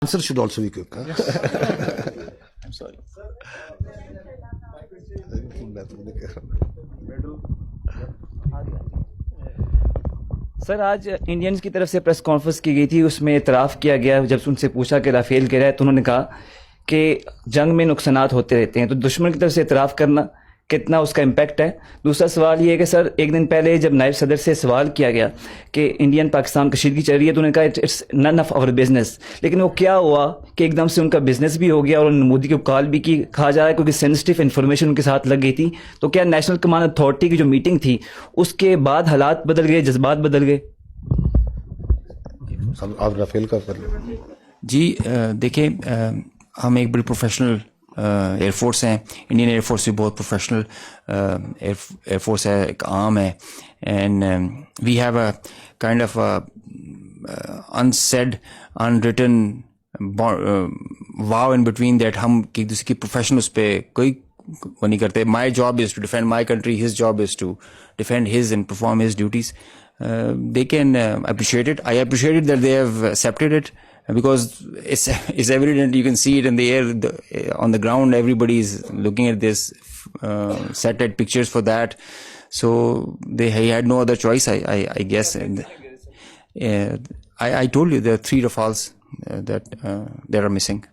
Answer should also be quick. I'm sorry. سر آج Indians کی طرف سے پریس کانفرنس کی گئی تھی, اس میں اعتراف کیا گیا جب ان سے پوچھا کہ رافیل کہہ رہا ہے تو انہوں نے کہا کہ جنگ میں نقصانات ہوتے رہتے ہیں, تو دشمن کی طرف سے اعتراف کرنا کتنا اس کا امپیکٹ ہے. دوسرا سوال یہ ہے کہ سر ایک دن پہلے جب نائب صدر سے سوال کیا گیا کہ انڈین پاکستان کشیدگی چل رہی ہے تو انہوں نے کہا it's none of our business, لیکن وہ کیا ہوا کہ ایک دم سے ان کا بزنس بھی ہو گیا اور انہوں نے مودی کو کال بھی کی. کہا جا رہا ہے کیونکہ سینسٹیو انفارمیشن ان کے ساتھ لگ گئی تھی. تو کیا نیشنل کمانڈ اتھارٹی کی جو میٹنگ تھی اس کے بعد حالات بدل گئے, جذبات بدل گئے؟ آپ رافیل کا کر لیں. جی دیکھیں, ہم ایک بڑی پروفیشنل ایئر فورس ہیں. انڈین ایئر فورس بھی بہت پروفیشنل ایئر فورس ہے, ایک عام ہے. And we have a kind of unsaid unwritten vow in between that. ہم ایک دوسرے کی پروفیشن اس پہ کوئی وہ نہیں کرتے. My job is to defend my country, his job is to defend his and perform his duties. They can appreciate it. I appreciate it that they have accepted it because it's evident. You can see it in the air, on the ground. Everybody is looking at this, set at pictures for that. So he had no other choice, I guess. I told you there are 3 Rafales that are missing.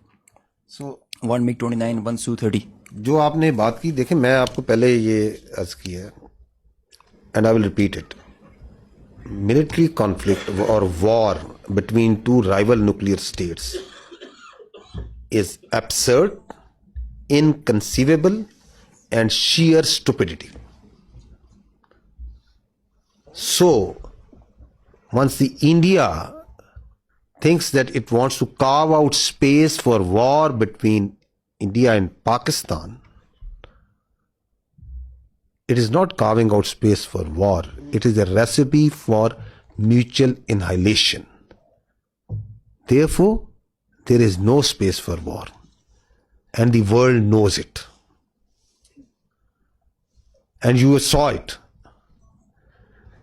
So one MiG-29, one Su-30. جو آپ نے بات کی, دیکھیں میں آپ کو پہلے یہ عرض کی ہے and I will repeat it. Military conflict or war between 2 rival nuclear states is absurd, inconceivable, and sheer stupidity. So, once the India thinks that it wants to carve out space for war between India and Pakistan, it is not carving out space for war. It is a recipe for mutual annihilation. Therefore, there is no space for war. And the world knows it. And you saw it.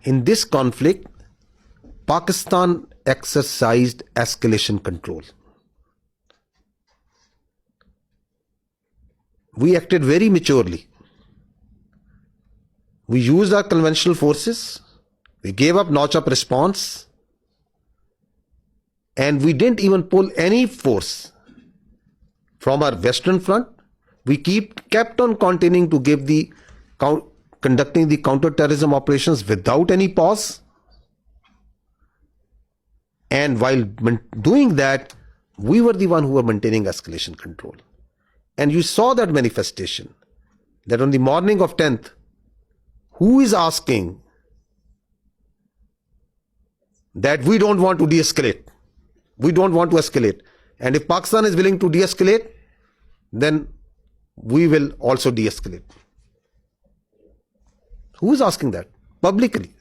In this conflict, Pakistan exercised escalation control. We acted very maturely. We used our conventional forces, we gave up notch-up response, and we didn't even pull any force from our western front. We kept on continuing to conducting the counter-terrorism operations without any pause. And while doing that, we were the one who were maintaining escalation control. And you saw that manifestation, that on the morning of 10th, who is asking that we don't want to de-escalate? We don't want to escalate. And if Pakistan is willing to de-escalate, then we will also de-escalate. Who is asking that? Publicly.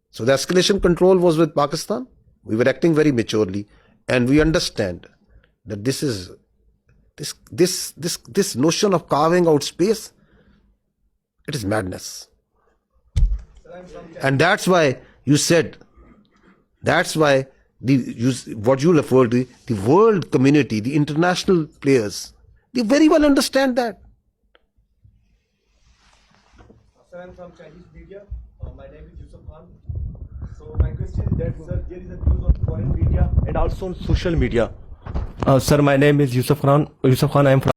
So the escalation control was with Pakistan. We were acting very maturely. And we understand that this notion of carving out space, it is madness. And that's why you said, that's why what you referred to, the world community, the international players, they very well understand that. Sir, I'm from Chinese media. My name is Yusuf Khan. So my question is that, sir, there is a news on foreign media and also on social media. Sir, my name is Yusuf Khan. I am from